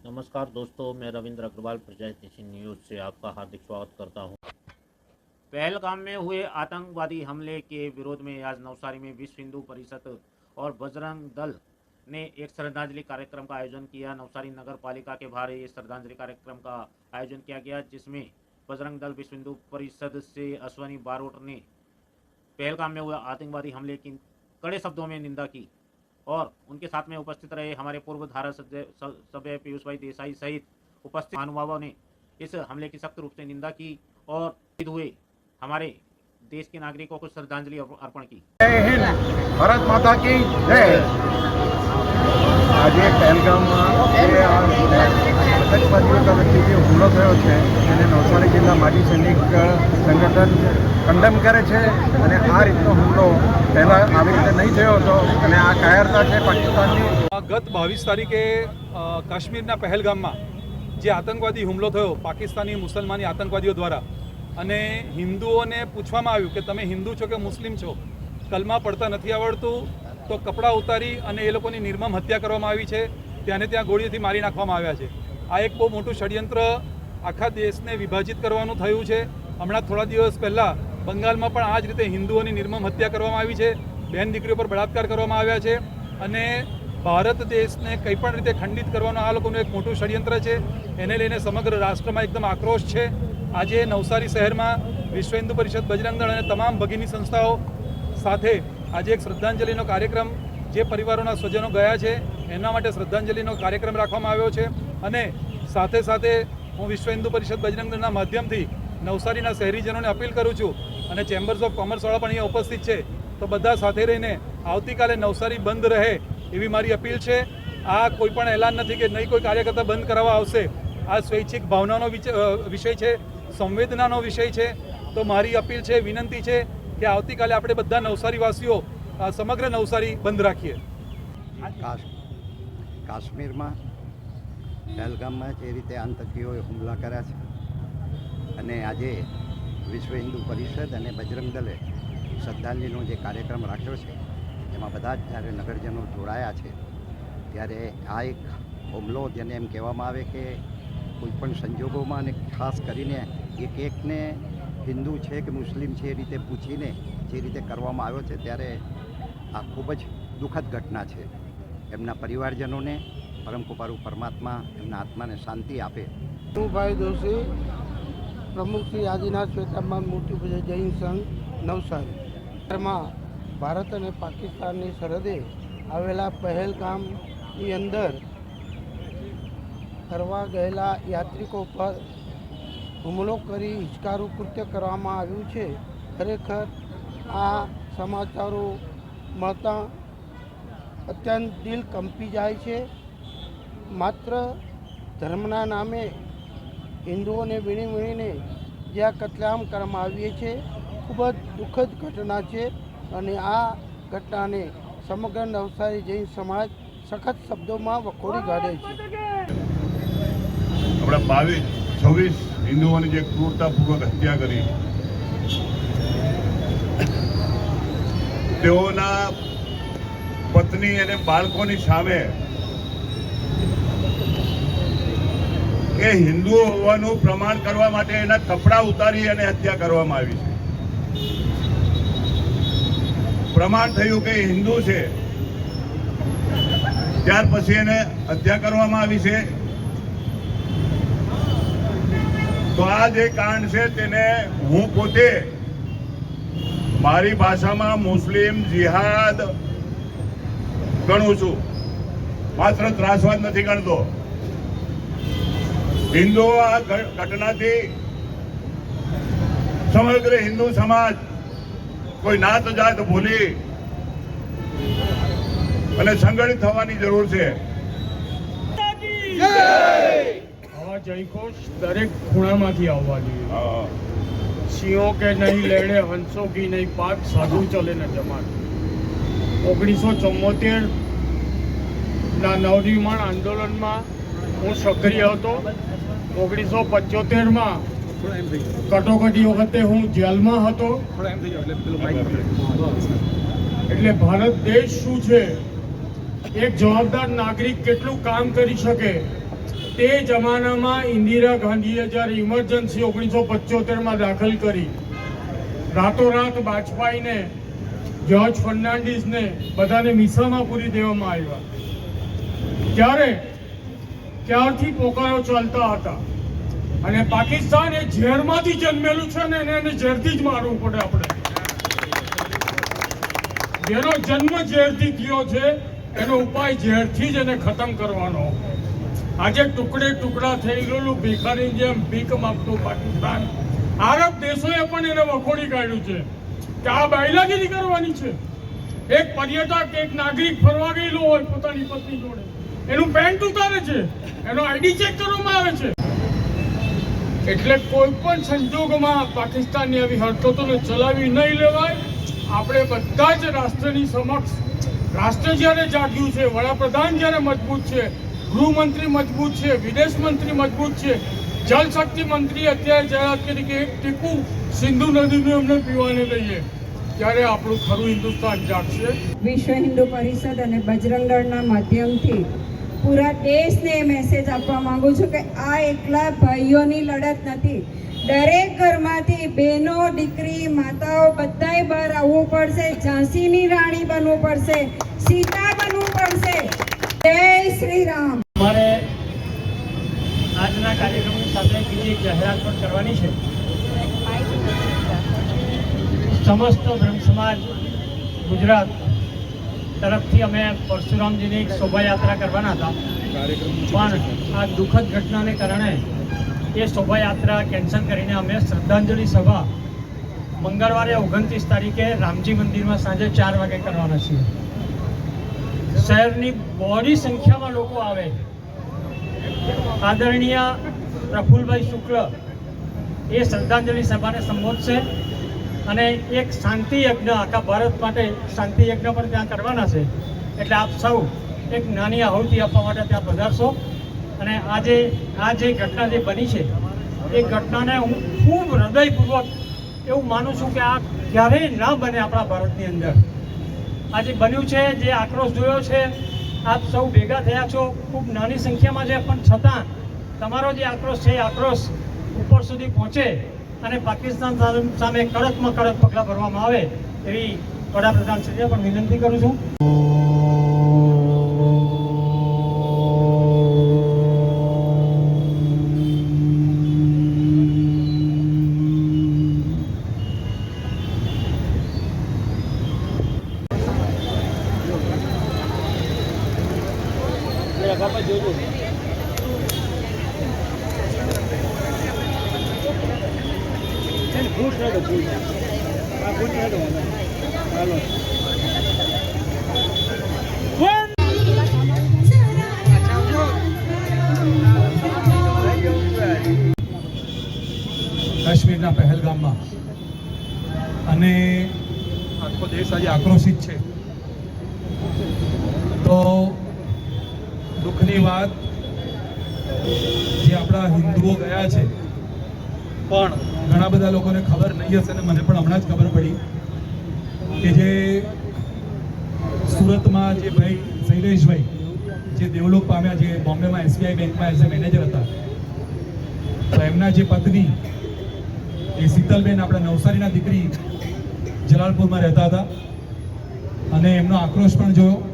नमस्कार दोस्तों, मैं रविंद्र अग्रवाल प्रजाति न्यूज़ से आपका हार्दिक स्वागत करता हूं। पहलगाम में हुए आतंकवादी हमले के विरोध में आज नवसारी में विश्व हिंदू परिषद और बजरंग दल ने एक श्रद्धांजलि कार्यक्रम का आयोजन किया। नवसारी नगर पालिका के बाहर ये श्रद्धांजलि कार्यक्रम का आयोजन किया गया, जिसमें बजरंग दल विश्व हिंदू परिषद से अश्वनी बारोट ने पहलगाम में हुए आतंकवादी हमले की कड़े शब्दों में निंदा की और उनके साथ में उपस्थित रहे हमारे पूर्व धारासभ्य पीयूष भाई देसाई सहित उपस्थित महानुभावों ने इस हमले की सख्त रूप से निंदा की और शहीद हुए हमारे देश के नागरिकों को श्रद्धांजलि अर्पण की। जय हिंद, भारत माता की जय। आज पहलगाम आतंकवादीઓ તરફથી જે હુમલો થયો છે એને નવસારી જિલ્લા માજી સૈનિક સંગઠન કંડમ કરે છે અને આ રીતનો હુમલો પહેલાં આવી રીતે નહીં થયો હતો અને આ કાયરતા છે પાકિસ્તાનની। ગત 22 તારીખે કાશ્મીરના પહેલગામમાં જે આતંકવાદી હુમલો થયો પાકિસ્તાની મુસલમાની આતંકવાદીઓ દ્વારા અને હિન્દુઓને પૂછવામાં આવ્યું કે તમે હિન્દુ છો કે મુસ્લિમ છો, કલમા પડતા નથી આવડતું તો કપડાં ઉતારી અને એ લોકોની નિર્મમ હત્યા કરવામાં આવી છે, ત્યાંને ત્યાં ગોળીઓથી મારી નાખવામાં આવ્યા છે। આ એક બહુ મોટું ષડયંત્ર આખા દેશને વિભાજિત કરવાનું થયું છે। હમણાં થોડા દિવસ પહેલાં બંગાળમાં પણ આ જ રીતે હિન્દુઓની નિર્મમ હત્યા કરવામાં આવી છે, બહેન દીકરીઓ પર બળાત્કાર કરવામાં આવ્યા છે અને ભારત દેશને કંઈ પણ રીતે ખંડિત કરવાનું આ લોકોનું એક મોટું ષડયંત્ર છે। એને લઈને સમગ્ર રાષ્ટ્રમાં એકદમ આક્રોશ છે। આજે નવસારી શહેરમાં વિશ્વ હિન્દુ પરિષદ, બજરંગ દળ અને તમામ ભગીની સંસ્થાઓ સાથે આજે એક શ્રદ્ધાંજલિનો કાર્યક્રમ જે પરિવારોના સ્વજનો ગયા છે એના માટે શ્રદ્ધાંજલિનો કાર્યક્રમ રાખવામાં આવ્યો છે અને સાથે સાથે હું વિશ્વ હિન્દુ પરિષદ બજરંગ દળના માધ્યમથી નવસારીના શહેરીજનોને અપીલ કરું છું અને ચેમ્બર્સ ઓફ કોમર્સવાળા પણ અહીંયા ઉપસ્થિત છે તો બધા સાથે રહીને આવતીકાલે નવસારી બંધ રહે એવી મારી અપીલ છે। આ કોઈ પણ એલાન નથી કે નહીં કોઈ કાર્યકર્તા બંધ કરાવવા આવશે। આ સ્વૈચ્છિક ભાવનાનો વિષય છે, સંવેદનાનો વિષય છે। તો મારી અપીલ છે, વિનંતી છે કે આવતીકાલે આપણે બધા નવસારીવાસીઓ સમગ્ર નવસારી બંધ રાખીએ। કાશ્મીરમાં પહેલગામમાં જે રીતે આતંકીઓએ હુમલા કર્યા છે અને આજે વિશ્વ હિન્દુ પરિષદ અને બજરંગ દળે શ્રદ્ધાંજલિનો જે કાર્યક્રમ રાખ્યો છે એમાં બધા જ જ્યારે નગરજનો જોડાયા છે ત્યારે આ એક હુમલો જેને એમ કહેવામાં આવે કે કોઈપણ સંજોગોમાં અને ખાસ કરીને એકને હિન્દુ છે કે મુસ્લિમ છે એ રીતે પૂછીને જે રીતે કરવામાં આવ્યો છે ત્યારે આ ખૂબ જ દુઃખદ ઘટના છે। એમના પરિવારજનોને પરમ કૃપાળુ પરમાત્મા એમના આત્માને શાંતિ આપે। હું ભાઈ દોશી, પ્રમુખ શ્રી આદિનાથ શ્વેતાંબર મૂર્તિ પૂજક જૈન સંઘ નવસારી। માં ભારત અને પાકિસ્તાનની સરહદે આવેલા પહેલગામની અંદર ફરવા ગયેલા યાત્રિકો પર હુમલો કરી હિચકારું કૃત્ય કરવામાં આવ્યું છે। ખરેખર આ સમાચારો મળતા અત્યંત દિલ કંપી જાય છે। માત્ર ધર્મના નામે હિન્દુઓને વીણી વીણીને જે આ કતલેઆમ કરવામાં આવી છે ખૂબ જ દુઃખદ ઘટના છે અને આ ઘટનાને સમગ્ર નવસારી જૈન સમાજ સખત શબ્દોમાં વખોડી કાઢે છે। આપણા 22-26 હિન્દુઓની જે ક્રૂરતાપૂર્વક હત્યા કરી, તેઓના પત્ની અને બાળકોની સામે એ હિન્દુઓ હોવાનું પ્રમાણ કરવા માટે એના કપડાં ઉતારી અને હત્યા કરવામાં આવી છે। પ્રમાણ થયું કે હિન્દુ છે, ત્યાર પછી એને હત્યા કરવામાં આવી છે। તો આ જે કાંડ છે તેને હું પોતે મારી ભાષામાં મુસ્લિમ જિહાદ ગણું છું, માત્ર ત્રાસવાદ નથી ગણતો। હિન્દુઓ આ ઘટનાથી સમગ્ર હિન્દુ સમાજ કોઈ નાત જાત ભૂલી અને સંગઠિત થવાની જરૂર છે। આવા જયઘોષ દરેક ખૂણામાંથી આવવા જોઈએ। સિંહો કે નહીં લેડે, હંસો કી નહીં પાક, સાધુ ચલે ને જમાત। 1974ના નવનિર્માણ આંદોલનમાં હું સક્રિય હતો। 1975માં કટોકટી વખતે હું જેલમાં હતો। એટલે ભારત દેશ શું છે, એક જવાબદાર નાગરિક કેટલું કામ કરી શકે તે જમાનામાં ઇન્દિરા ગાંધીએ જ્યારે ઇમરજન્સી 1975માં દાખલ કરી, રાતોરાત વાજપેયીને, જ્યોર્જ ફર્નાન્ડીસને બધાને મિસામાં પૂરી દેવામાં આવ્યા. ત્યારથી પોકારો ચાલતા હતા. અને પાકિસ્તાન એ ઝેરમાંથી જન્મેલું છે ને એને ઝેરથી જ મારવું પડે. આપણે જેનો જન્મ ઝેરથી થયો છે એનો ઉપાય ઝેરથી જ એને ખતમ કરવાનો. આજે ટુકડે ટુકડા થઈ ગયેલું ભિખારી જેમ ભીખ માંગતું પાકિસ્તાન, આરબ દેશોએ પણ એને વખોડી કાઢ્યું છે કે આ બાયલાગીરી કરવાની છે. એક પર્યટક, એક નાગરિક ફરવા ગયેલો હોય પોતાની પત્ની જોડે, એનું પેન્ટ ઉતારે છે, એનો આઈડી ચેક કરવામાં આવે છે. એટલે કોઈ પણ સંજોગોમાં પાકિસ્તાનની આવી હરકતોને ચલાવી નહીં લેવાય. આપણે બધા જ રાષ્ટ્રની સમક્ષ, રાષ્ટ્ર જ્યારે જાગ્યું છે, વડાપ્રધાન જ્યારે મજબૂત છે, ગૃહમંત્રી મજબૂત છે, વિદેશ મંત્રી મજબૂત છે, જલશક્તિ મંત્રી અત્યારે જાહેરાત કરી કે એક ટીપું સિંધુ નદીનું એમને પીવાને લઈએ, ત્યારે આપણું ખરું હિન્દુસ્તાન જાગશે. વિશ્વ હિન્દુ પરિષદ અને બજરંગ દળના માધ્યમથી પૂરા દેશને મેસેજ આપવા માંગુ છું કે આ એકલા ભાઈઓની લડત નથી. દરેક ઘરમાંથી બહેનો, દીકરી, માતાઓ બધાએ બહાર આવવું પડશે. ઝાંસીની રાણી બનવું પડશે, સીતા બનવું પડશે. જય શ્રી રામ. અમારે આજના કાર્યક્રમની સાથે બીજી એક જાહેરાત પણ કરવાની છે. સમસ્ત બ્રહ્મ સમાજ ગુજરાત તરફથી અમે પરશુરામજીની એક શોભાયાત્રા કરવાના હતા, પણ આ દુઃખદ ઘટનાને કારણે એ શોભાયાત્રા કેન્સલ કરીને અમે શ્રદ્ધાંજલિ સભા મંગળવારે 29 તારીખે રામજી મંદિરમાં સાંજે 4 વાગે કરવાના છીએ. શહેરની બહોળી સંખ્યામાં લોકો આવે. આદરણીય પ્રફુલભાઈ શુક્લ એ શ્રદ્ધાંજલિ સભાને સંબોધશે અને એક શાંતિ યજ્ઞ, આખા ભારત માટે શાંતિ યજ્ઞ પણ ત્યાં કરવાના છે. એટલે આપ સૌ એક નાની આહુતિ આપવા માટે ત્યાં પધારશો. અને આજે આ જે ઘટના જે બની છે એ ઘટનાને હું ખૂબ હૃદયપૂર્વક એવું માનું છું કે આ ક્યારેય ના બને આપણા ભારતની અંદર. આજે બન્યું છે, જે આક્રોશ જોયો છે, આપ સૌ ભેગા થયા છો, ખૂબ નાની સંખ્યામાં છે, પણ છતાં તમારો જે આક્રોશ છે એ આક્રોશ ઉપર સુધી પહોંચે અને પાકિસ્તાન સામે કડકમાં કડક પગલાં ભરવામાં આવે એવી વડાપ્રધાનશ્રીને પણ વિનંતી કરું છું. કાશ્મીરના પહેલગામમાં અને આખો દેશ આજે આક્રોશિત છે. તો દુઃખની વાત, જે આપણા હિન્દુઓ ગયા છે, પણ ઘણા બધા લોકોને ખબર નહીં હશે, અને મને પણ હમણાં જ ખબર પડી કે જે સુરતમાં જે ભાઈ શૈલેષભાઈ જે દેવલોક પામ્યા, જે બોમ્બેમાં SBI બેંકમાં એઝ એ મેનેજર હતા, તો એમના જે પત્ની એ શીતલબેન, આપણા નવસારીના દીકરી, જલાલપુરમાં રહેતા હતા અને એમનો આક્રોશ પણ જોયો.